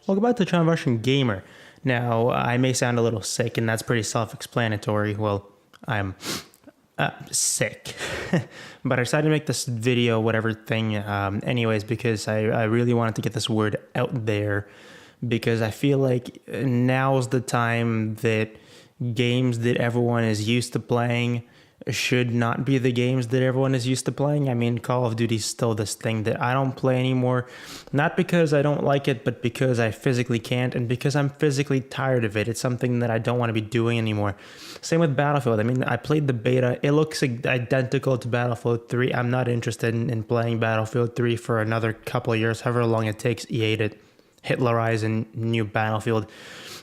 Welcome back to YourRussianGamer. Now, I may sound a little sick, and that's pretty self-explanatory. Well, I'm sick. But I decided to make this video, whatever thing, anyways, because I really wanted to get this word out there, because I feel like now's the time that games that everyone is used to playing should not be the games that everyone is used to playing. I mean, Call of Duty is still this thing that I don't play anymore, not because I don't like it, but because I physically can't, and because I'm physically tired of it. It's something that I don't want to be doing anymore. Same with Battlefield. I mean, I played the beta. It looks identical to Battlefield 3. I'm not interested in playing Battlefield 3 for another couple of years, however long it takes EA to Hitlerize a new Battlefield,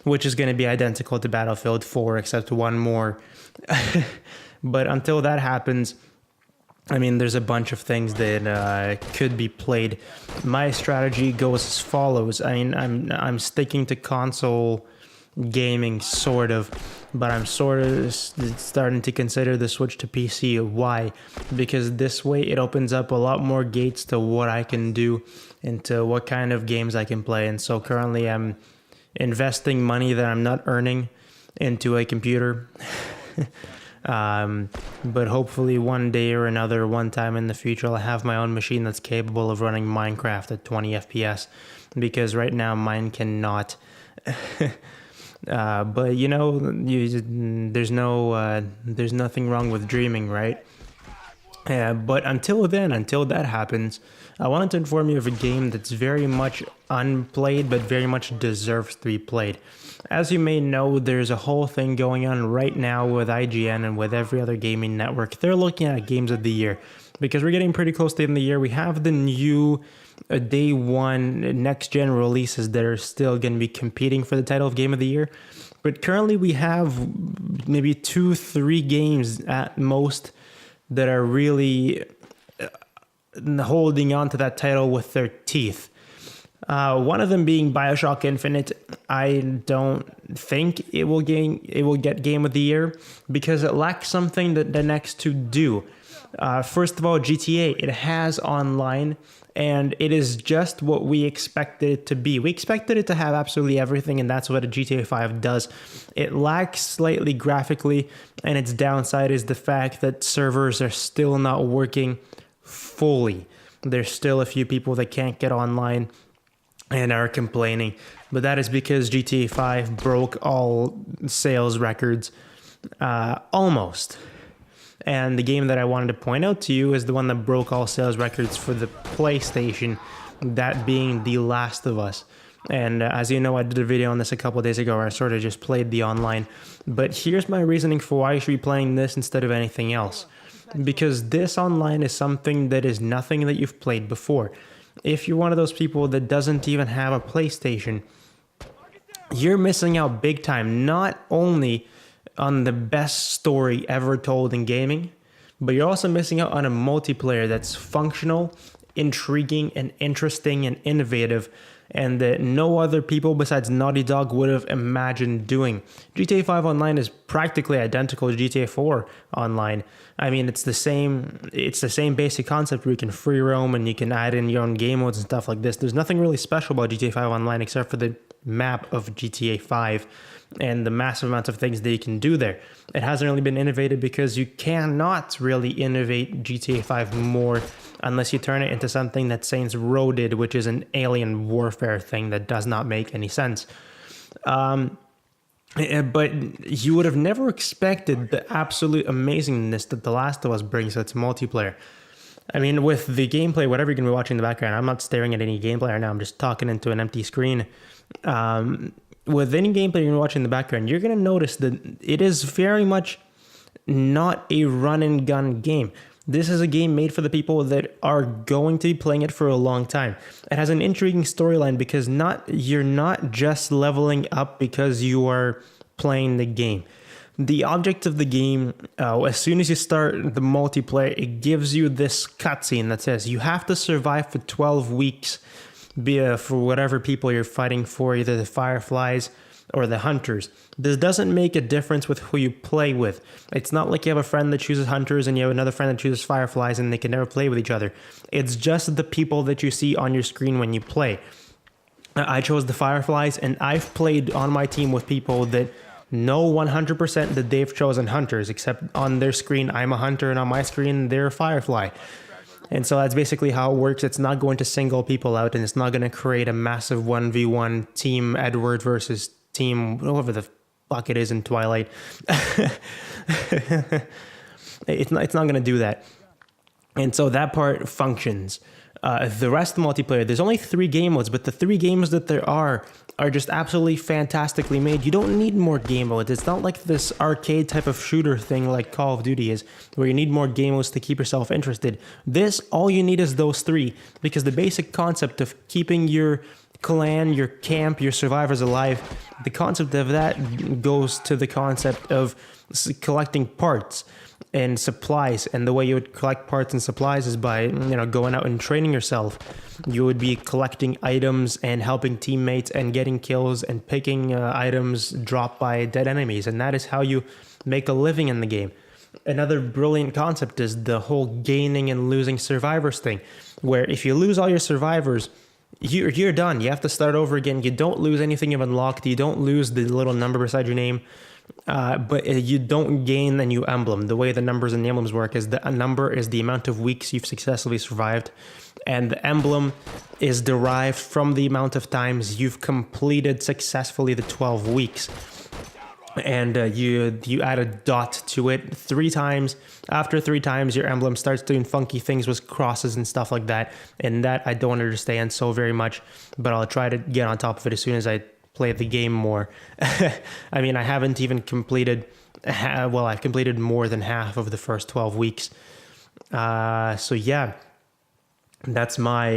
which is going to be identical to Battlefield 4, except one more. But until that happens, I mean, there's a bunch of things that could be played. My strategy goes as follows. I mean, I'm sticking to console gaming, sort of, but I'm sort of starting to consider the switch to PC. Why? Because this way it opens up a lot more gates to what I can do and to what kind of games I can play. And so currently I'm investing money that I'm not earning into a computer. But hopefully one day or another, one time in the future, I'll have my own machine that's capable of running Minecraft at 20 FPS, because right now mine cannot. But you know, there's nothing wrong with dreaming, right? But until then, until that happens, I wanted to inform you of a game that's very much unplayed, but very much deserves to be played. As you may know, there's a whole thing going on right now with IGN and with every other gaming network. They're looking at games of the year, because we're getting pretty close to the end of the year. We have the new day one next-gen releases that are still going to be competing for the title of Game of the Year. But currently we have maybe 2-3 games at most that are really holding on to that title with their teeth. One of them being BioShock Infinite. I don't think it will get Game of the Year, because it lacks something that the next two do. First of all, GTA, it has online, and it is just what we expected it to be. We expected it to have absolutely everything, and that's what a GTA 5 does. It lacks slightly graphically, and its downside is the fact that servers are still not working fully. There's still a few people that can't get online and are complaining, but that is because GTA 5 broke all sales records, almost. And the game that I wanted to point out to you is the one that broke all sales records for the PlayStation, that being The Last of Us. And as you know, I did a video on this a couple of days ago where I sort of just played the online. But here's my reasoning for why you should be playing this instead of anything else. Because this online is something that is nothing that you've played before. If you're one of those people that doesn't even have a PlayStation, you're missing out big time, not only on the best story ever told in gaming, but you're also missing out on a multiplayer that's functional, intriguing, and interesting and innovative, and that no other people besides Naughty Dog would have imagined doing. GTA 5 Online is practically identical to GTA 4 Online. I mean, it's the same basic concept where you can free roam and you can add in your own game modes and stuff like this. There's nothing really special about GTA 5 Online except for the map of GTA 5 and the massive amounts of things that you can do there. It hasn't really been innovated because you cannot really innovate GTA 5 more unless you turn it into something that Saints Row did, which is an alien warfare thing that does not make any sense. But you would have never expected the absolute amazingness that The Last of Us brings to its multiplayer. I mean, with the gameplay, whatever you're going to be watching in the background, I'm not staring at any gameplay right now, I'm just talking into an empty screen. With any gameplay you're watching in the background, you're going to notice that it is very much not a run and gun game. This is a game made for the people that are going to be playing it for a long time. It has an intriguing storyline because you're not just leveling up because you are playing the game. The object of the game, as soon as you start the multiplayer, it gives you this cutscene that says you have to survive for 12 weeks for whatever people you're fighting for, either the Fireflies or the Hunters. This doesn't make a difference with who you play with. It's not like you have a friend that chooses Hunters and you have another friend that chooses Fireflies and they can never play with each other. It's just the people that you see on your screen when you play. I chose the Fireflies, and I've played on my team with people that know 100% that they've chosen Hunters, except on their screen, I'm a Hunter, and on my screen, they're a Firefly. And so that's basically how it works. It's not going to single people out, and it's not going to create a massive 1v1 team Edward versus team whatever the fuck it is in Twilight. It's not going to do that. And so that part functions. The rest of the multiplayer, there's only 3 game modes, but the 3 games that there are just absolutely fantastically made. You don't need more game modes. It's not like this arcade type of shooter thing like Call of Duty is, where you need more game modes to keep yourself interested. This, all you need is those 3, because the basic concept of keeping your clan, your camp, your survivors alive, the concept of that goes to the concept of collecting parts and supplies. And the way you would collect parts and supplies is by, going out and training yourself. You would be collecting items and helping teammates and getting kills and picking items dropped by dead enemies. And that is how you make a living in the game. Another brilliant concept is the whole gaining and losing survivors thing, where if you lose all your survivors, you're done. You have to start over again. You don't lose anything you've unlocked. You don't lose the little number beside your name. But you don't gain a new emblem. The way the numbers and the emblems work is that a number is the amount of weeks you've successfully survived, and the emblem is derived from the amount of times you've completed successfully the 12 weeks. And you add a dot to it 3 times. After 3 times, your emblem starts doing funky things with crosses and stuff like that. And that I don't understand so very much, but I'll try to get on top of it as soon as I play the game more. I mean, I haven't even completed, I've completed more than half of the first 12 weeks. So yeah, that's my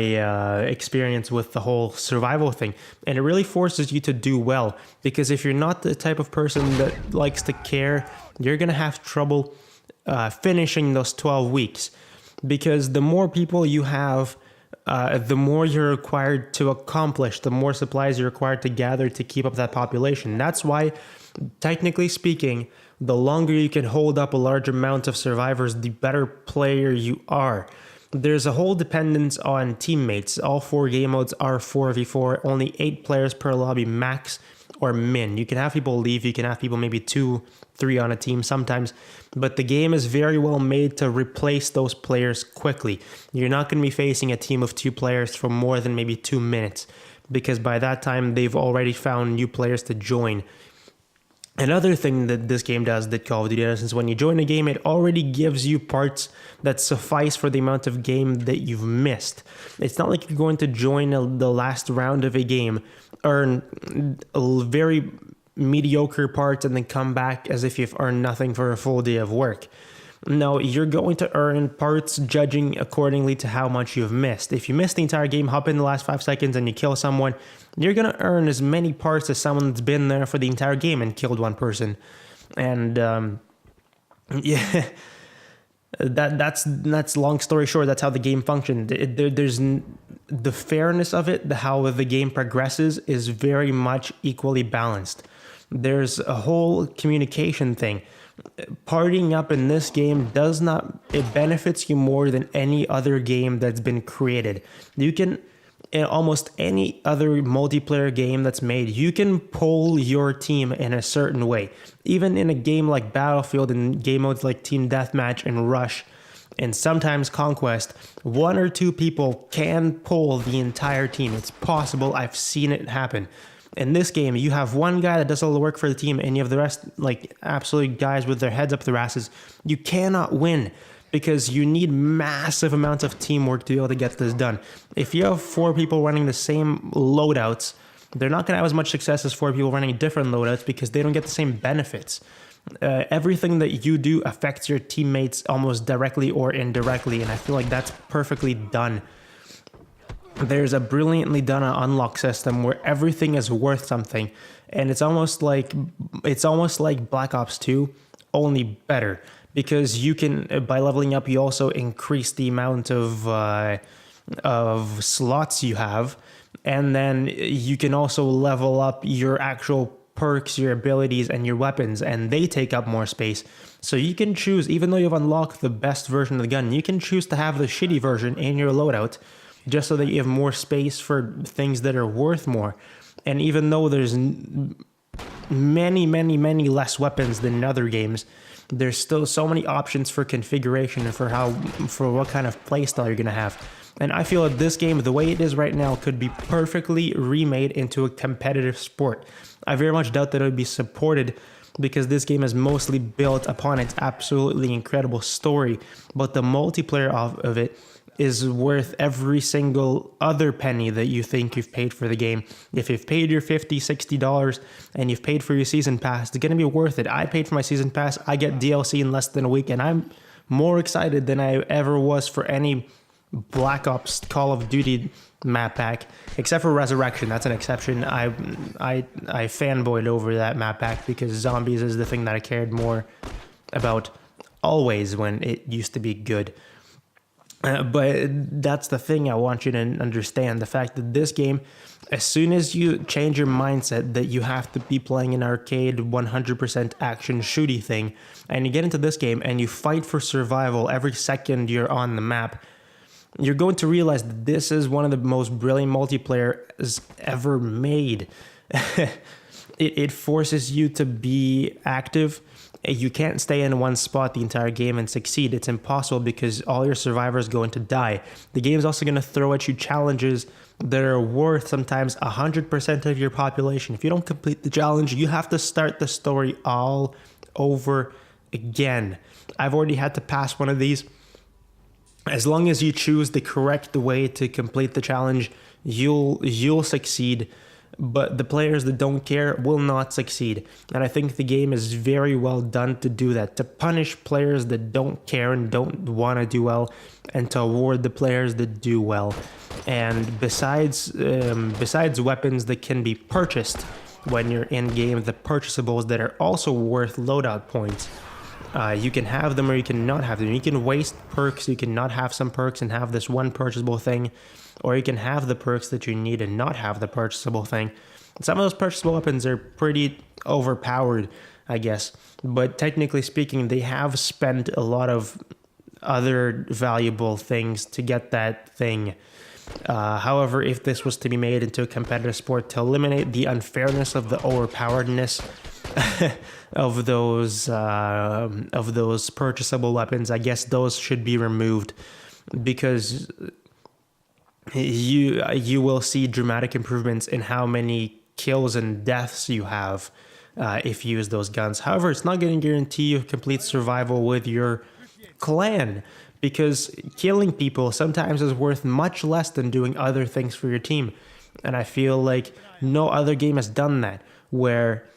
experience with the whole survival thing. And it really forces you to do well, because if you're not the type of person that likes to care, you're going to have trouble finishing those 12 weeks. Because the more people you have, the more you're required to accomplish, the more supplies you're required to gather to keep up that population. That's why, technically speaking, the longer you can hold up a large amount of survivors, the better player you are. There's a whole dependence on teammates. All 4 game modes are 4v4, only 8 players per lobby max or min. You can have people leave, you can have people maybe 2, 3 on a team sometimes, but the game is very well made to replace those players quickly. You're not going to be facing a team of 2 players for more than maybe 2 minutes, because by that time they've already found new players to join. Another thing that this game does that Call of Duty does is when you join a game, it already gives you parts that suffice for the amount of game that you've missed. It's not like you're going to join the last round of a game, earn a very mediocre parts, and then come back as if you've earned nothing for a full day of work. No, you're going to earn parts judging accordingly to how much you've missed. If you missed the entire game, hop in the last 5 seconds and you kill someone, you're going to earn as many parts as someone that's been there for the entire game and killed one person. And yeah, that's long story short, that's how the game functions. There's the fairness of it, how the game progresses is very much equally balanced. There's a whole communication thing. Partying up in this game it benefits you more than any other game that's been created. You can, in almost any other multiplayer game that's made, you can pull your team in a certain way. Even in a game like Battlefield and game modes like Team Deathmatch and Rush, and sometimes Conquest, 1 or 2 people can pull the entire team. It's possible. I've seen it happen. In this game, you have one guy that does all the work for the team, and you have the rest, like, absolute guys with their heads up their asses. You cannot win because you need massive amounts of teamwork to be able to get this done. If you have 4 people running the same loadouts, they're not going to have as much success as 4 people running different loadouts because they don't get the same benefits. Everything that you do affects your teammates almost directly or indirectly, and I feel like that's perfectly done. There's a brilliantly done unlock system where everything is worth something, and it's almost like Black Ops 2, only better, because you can, by leveling up, you also increase the amount of slots you have, and then you can also level up your actual perks, your abilities, and your weapons, and they take up more space. So you can choose, even though you've unlocked the best version of the gun, you can choose to have the shitty version in your loadout, just so that you have more space for things that are worth more. And even though there's many less weapons than in other games, there's still so many options for configuration and for what kind of playstyle you're gonna have. And I feel that this game, the way it is right now, could be perfectly remade into a competitive sport. I very much doubt that it would be supported, because this game is mostly built upon its absolutely incredible story, but the multiplayer of it is worth every single other penny that you think you've paid for the game. If you've paid your $50, $60 and you've paid for your season pass, it's gonna be worth it. I paid for my season pass, I get DLC in less than a week, and I'm more excited than I ever was for any Black Ops Call of Duty map pack, except for Resurrection. That's an exception. I fanboyed over that map pack because zombies is the thing that I cared more about always when it used to be good. But that's the thing I want you to understand, the fact that this game, as soon as you change your mindset that you have to be playing an arcade 100% action shooty thing, and you get into this game and you fight for survival every second you're on the map, you're going to realize that this is one of the most brilliant multiplayers ever made. It forces you to be active. You can't stay in one spot the entire game and succeed. It's impossible because all your survivors are going to die. The game is also going to throw at you challenges that are worth sometimes 100% of your population. If you don't complete the challenge, you have to start the story all over again. I've already had to pass one of these. As long as you choose the correct way to complete the challenge, you'll succeed. But the players that don't care will not succeed. And I think the game is very well done to do that, to punish players that don't care and don't want to do well, and to award the players that do well. And besides weapons that can be purchased when you're in game, the purchasables that are also worth loadout points. You can have them or you can not have them. You can waste perks, you can not have some perks and have this one purchasable thing, or you can have the perks that you need and not have the purchasable thing. Some of those purchasable weapons are pretty overpowered, I guess, but technically speaking, they have spent a lot of other valuable things to get that thing. However, if this was to be made into a competitive sport to eliminate the unfairness of the overpoweredness of those purchasable weapons, I guess those should be removed, because you will see dramatic improvements in how many kills and deaths you have if you use those guns. However, it's not going to guarantee you complete survival with your clan, because killing people sometimes is worth much less than doing other things for your team. And I feel like no other game has done that, where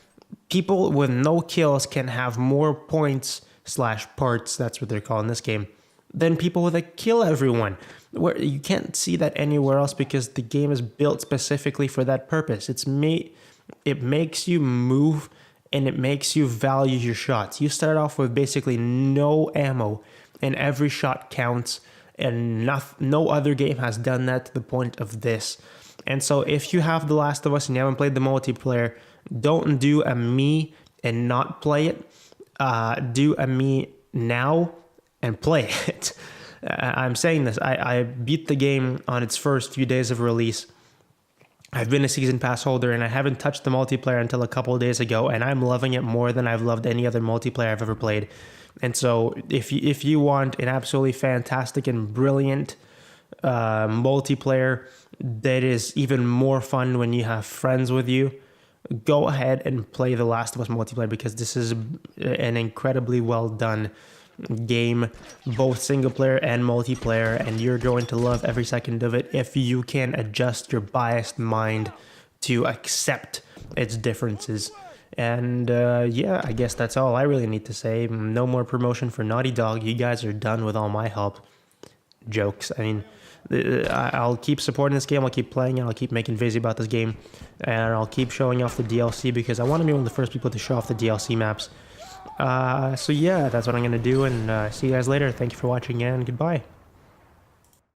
people with no kills can have more points / parts, that's what they're called in this game, than people that kill everyone. Where you can't see that anywhere else, because the game is built specifically for that purpose. It makes you move and it makes you value your shots. You start off with basically no ammo and every shot counts, and no other game has done that to the point of this. And so if you have The Last of Us and you haven't played the multiplayer, don't do a me and not play it. Do a me now and play it. I'm saying this, I beat the game on its first few days of release. I've been a season pass holder and I haven't touched the multiplayer until a couple of days ago, and I'm loving it more than I've loved any other multiplayer I've ever played. And so if you want an absolutely fantastic and brilliant multiplayer that is even more fun when you have friends with you, go ahead and play The Last of Us multiplayer, because this is an incredibly well done game, both single player and multiplayer, and you're going to love every second of it if you can adjust your biased mind to accept its differences. And yeah, I guess that's all I really need to say. No more promotion for Naughty Dog. You guys are done with all my help. Jokes. I mean, I'll keep supporting this game, I'll keep playing it, I'll keep making videos about this game, and I'll keep showing off the DLC, because I want to be one of the first people to show off the DLC maps. So yeah, that's what I'm going to do, and see you guys later. Thank you for watching, and goodbye.